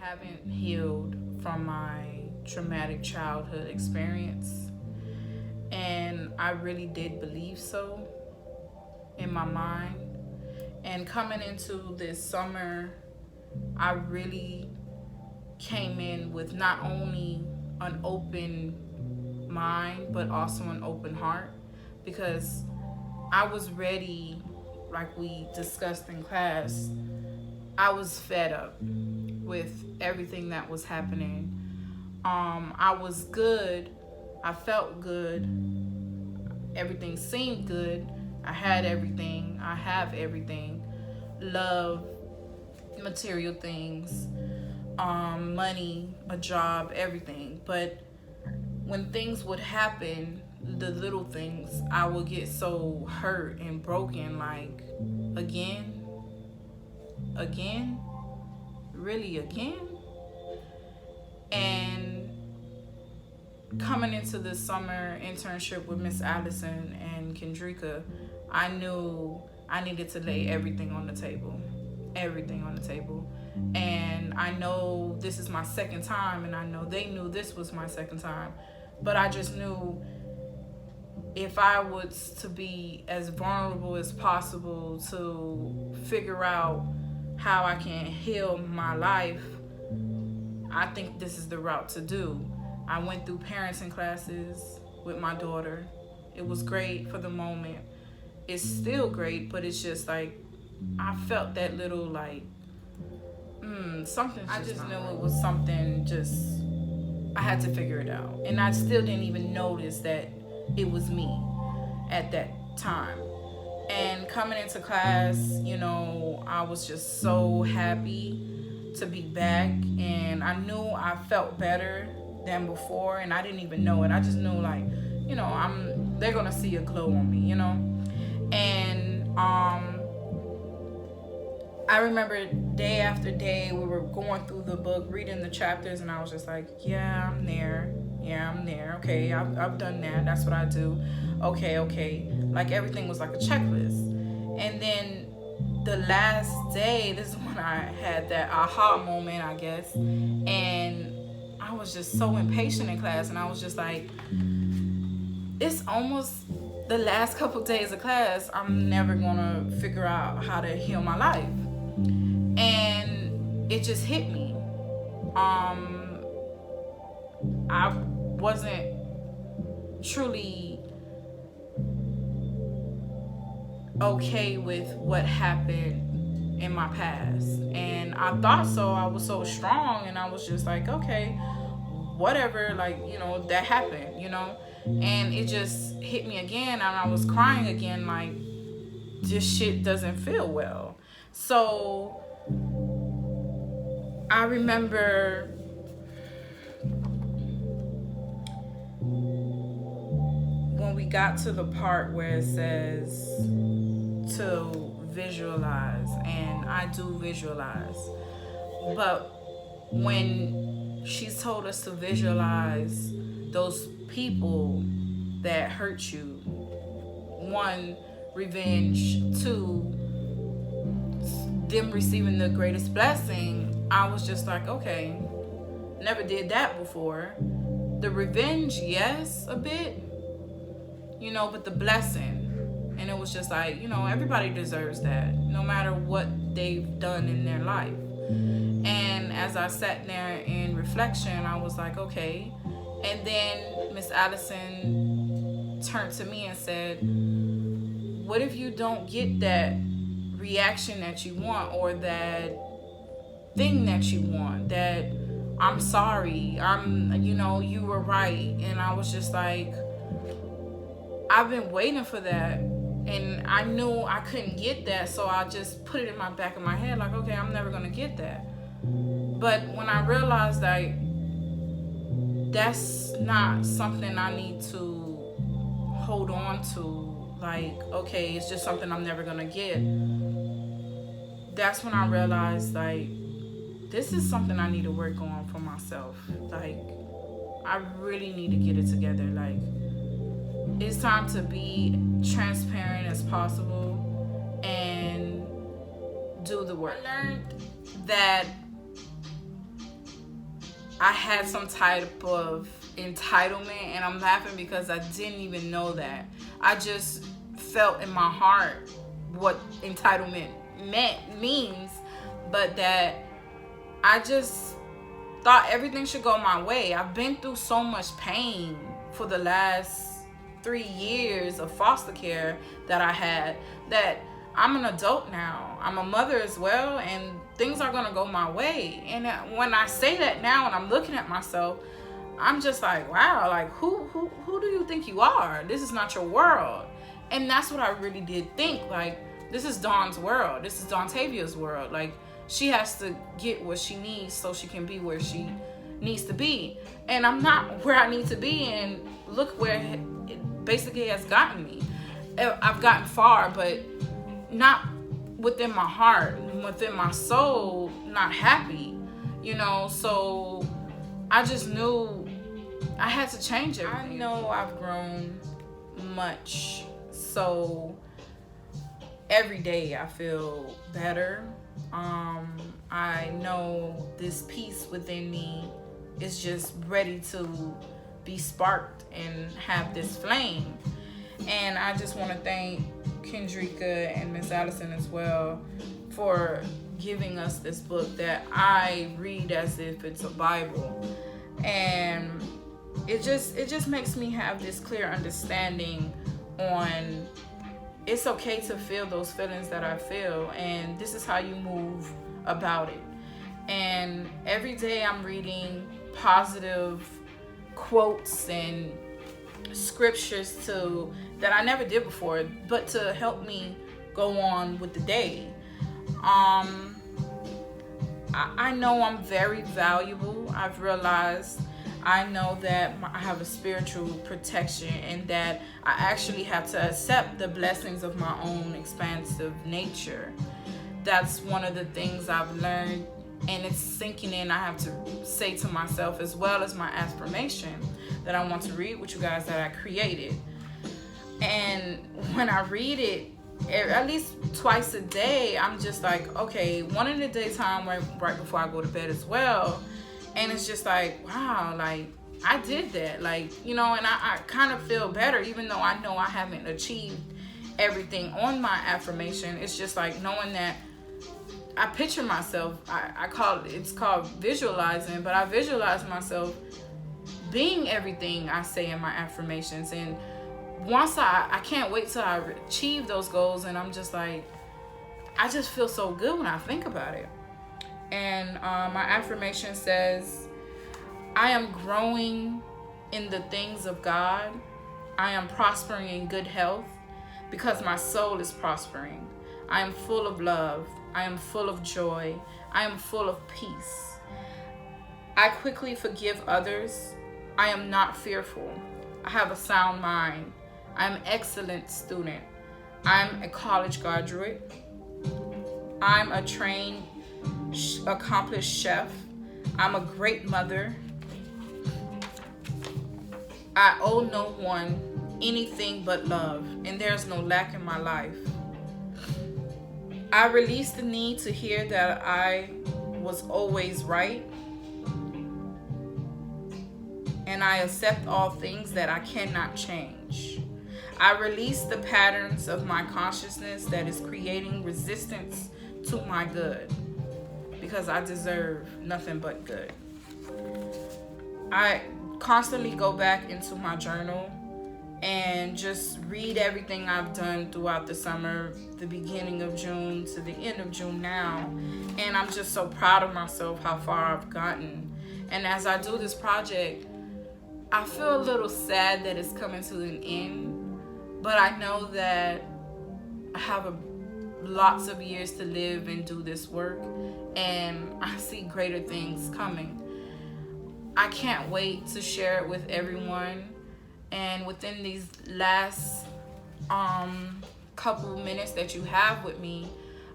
haven't healed from my traumatic childhood experience. And I really did believe so in my mind. And coming into this summer, I really came in with not only an open mind, but also an open heart, because I was ready, like we discussed in class. I was fed up with everything that was happening. I was good. I felt good. Everything seemed good. I had everything. I have everything. Love, material things, money, a job, everything. But when things would happen, the little things, I would get so hurt and broken, like, again, really again. And coming into this summer internship with Miss Allison and Kendrika, I knew I needed to lay everything on the table. And I know this is my second time, and I know they knew this was my second time, but I just knew if I was to be as vulnerable as possible to figure out how I can heal my life, I think this is the route to do. I went through parenting classes with my daughter. It was great for the moment. It's still great, but it's just like, I felt that little like, something. I just knew it was something, just, I had to figure it out. And I still didn't even notice that it was me at that time. And coming into class, I was just so happy to be back. And I knew I felt better than before, and I didn't even know it. I just knew, like, they're gonna see a glow on me, And I remember day after day we were going through the book, reading the chapters, and I was just like, yeah, I'm there. Okay, I've done that. That's what I do. Okay. Like, everything was like a checklist. And then the last day, this is when I had that aha moment, I guess. And I was just so impatient in class, and I was just like, it's almost the last couple days of class. I'm never gonna figure out how to heal my life. And it just hit me. I wasn't truly okay with what happened in my past, and I thought so. I was so strong, and I was just like, okay, whatever, like, that happened, and it just hit me again, and I was crying again, like, this shit doesn't feel well. So I remember when we got to the part where it says to visualize, and I do visualize, but when she's told us to visualize those people that hurt you, 1, revenge, 2, them receiving the greatest blessing, I was just like, okay, never did that before. The revenge, yes, a bit, but the blessing, and it was just like, everybody deserves that, no matter what they've done in their life. And as I sat there in reflection, I was like, okay. And then Miss Addison turned to me and said, what if you don't get that reaction that you want, or that thing that you want, that I'm sorry, you were right? And I was just like, I've been waiting for that, and I knew I couldn't get that, so I just put it in my back of my head, like, okay, I'm never gonna get that. But when I realized, like, that's not something I need to hold on to, like, okay, it's just something I'm never gonna get, that's when I realized, like, this is something I need to work on for myself. Like, I really need to get it together. Like, it's time to be transparent as possible and do the work. I learned that I had some type of entitlement, and I'm laughing because I didn't even know that. I just felt in my heart what entitlement means, but that I just thought everything should go my way. I've been through so much pain for the last 3 years of foster care that I had, that I'm an adult now. I'm a mother as well, and things are gonna go my way. And when I say that now, and I'm looking at myself, I'm just like, wow, like who do you think you are? This is not your world. And that's what I really did think. Like, this is Dawn's world. This is Dontavia's world. Like, she has to get what she needs so she can be where she needs to be. And I'm not where I need to be, and look where it basically has gotten me. I've gotten far, but not within my heart, within my soul, not happy, so I just knew I had to change everything. I know I've grown much, so every day I feel better. I know this peace within me is just ready to be sparked and have this flame. And I just want to thank Kendrika and Miss Allison as well for giving us this book that I read as if it's a Bible. And it just makes me have this clear understanding on it's okay to feel those feelings that I feel, and this is how you move about it. And every day I'm reading positive quotes and scriptures that I never did before, but to help me go on with the day. I know I'm very valuable. I've realized I know that I have a spiritual protection, and that I actually have to accept the blessings of my own expansive nature. That's one of the things I've learned, and it's sinking in. I have to say to myself, as well as my affirmation that I want to read with you guys, that I created. And when I read it, at least twice a day, I'm just like, okay, one in the daytime, right before I go to bed as well. And it's just like, wow, like I did that, like, and I kind of feel better, even though I know I haven't achieved everything on my affirmation. It's just like knowing that I picture myself, it's called visualizing, but I visualize myself being everything I say in my affirmations. And once I can't wait till I achieve those goals, and I'm just like, I just feel so good when I think about it. And my affirmation says, I am growing in the things of God. I am prospering in good health because my soul is prospering. I am full of love. I am full of joy. I am full of peace. I quickly forgive others. I am not fearful. I have a sound mind. I'm an excellent student. I'm a college graduate. I'm a trained, accomplished chef. I'm a great mother. I owe no one anything but love, and there's no lack in my life. I release the need to hear that I was always right, and I accept all things that I cannot change. I release the patterns of my consciousness that is creating resistance to my good, because I deserve nothing but good. I constantly go back into my journal and just read everything I've done throughout the summer, the beginning of June to the end of June now. And I'm just so proud of myself, how far I've gotten. And as I do this project, I feel a little sad that it's coming to an end, but I know that I have lots of years to live and do this work, and I see greater things coming. I can't wait to share it with everyone. And within these last couple minutes that you have with me,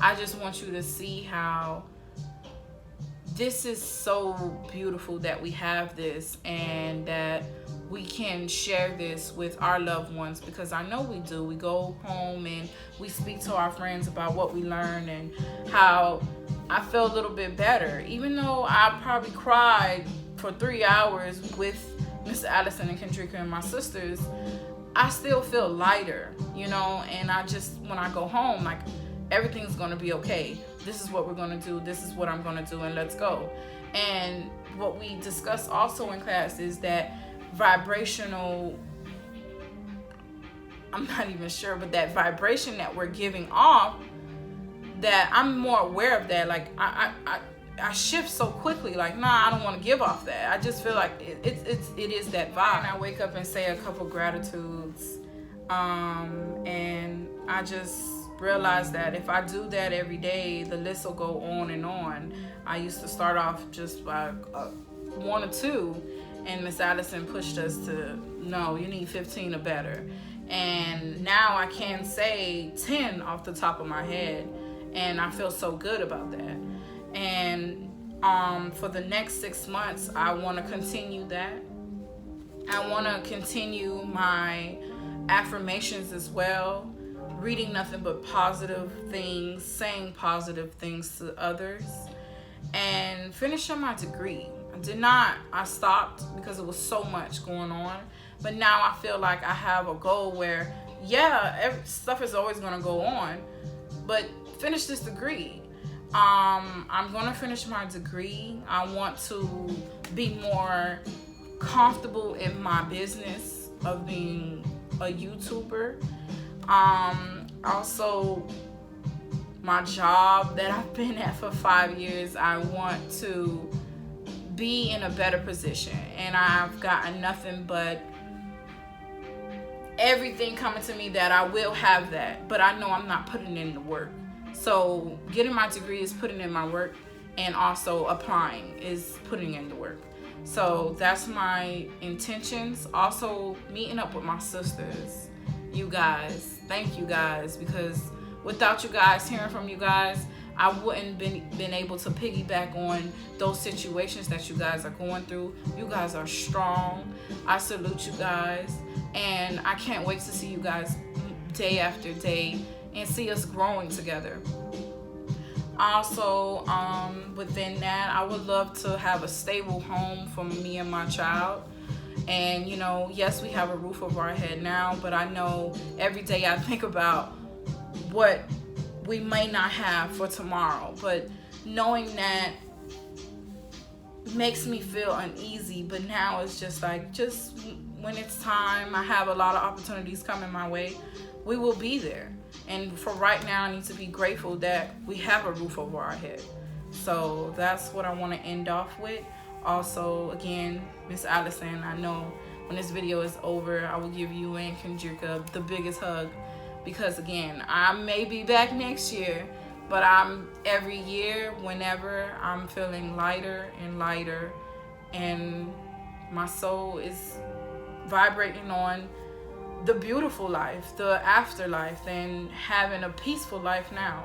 I just want you to see how this is so beautiful that we have this, and that we can share this with our loved ones, because I know we do. We go home and we speak to our friends about what we learned and how I feel a little bit better. Even though I probably cried for 3 hours with Miss Allison and Kendrika and my sisters, I still feel lighter, you know. And I just, when I go home, like, everything's gonna be okay. This is what we're gonna do. This is what I'm gonna do, and let's go. And what we discussed also in class is that vibrational, I'm not even sure, but that vibration that we're giving off, that I'm more aware of that. Like, I shift so quickly. Like, nah, I don't want to give off that. I just feel like it is that vibe. And I wake up and say a couple gratitudes, and I just realize that if I do that every day, the list will go on and on. I used to start off just by 1 or 2, and Miss Allison pushed us to, no, you need 15 or better. And now I can say 10 off the top of my head, and I feel so good about that. And for the next 6 months, I want to continue that. I want to continue my affirmations as well, reading nothing but positive things, saying positive things to others, and finishing my degree. I stopped because it was so much going on, but now I feel like I have a goal where, stuff is always going to go on, but finish this degree. I'm going to finish my degree. I want to be more comfortable in my business of being a YouTuber. Also, my job that I've been at for 5 years, I want to be in a better position, and I've gotten nothing but everything coming to me that I will have that, but I know I'm not putting in the work. So getting my degree is putting in my work, and also applying is putting in the work. So that's my intentions. Also meeting up with my sisters. You guys, thank you guys, because without you guys, hearing from you guys, I wouldn't been able to piggyback on those situations that you guys are going through. You guys are strong. I salute you guys, and I can't wait to see you guys day after day and see us growing together. Also, within that, I would love to have a stable home for me and my child. And, you know, yes, we have a roof over our head now, but I know every day I think about what we may not have for tomorrow. But knowing that makes me feel uneasy. But now it's just like, just when it's time, I have a lot of opportunities coming my way, we will be there. And for right now, I need to be grateful that we have a roof over our head. So that's what I want to end off with. Also, again, Miss Allison, I know when this video is over, I will give you and Kendrika the biggest hug, because again, I may be back next year, but every year, whenever I'm feeling lighter and lighter, and my soul is vibrating on the beautiful life, the afterlife, and having a peaceful life now.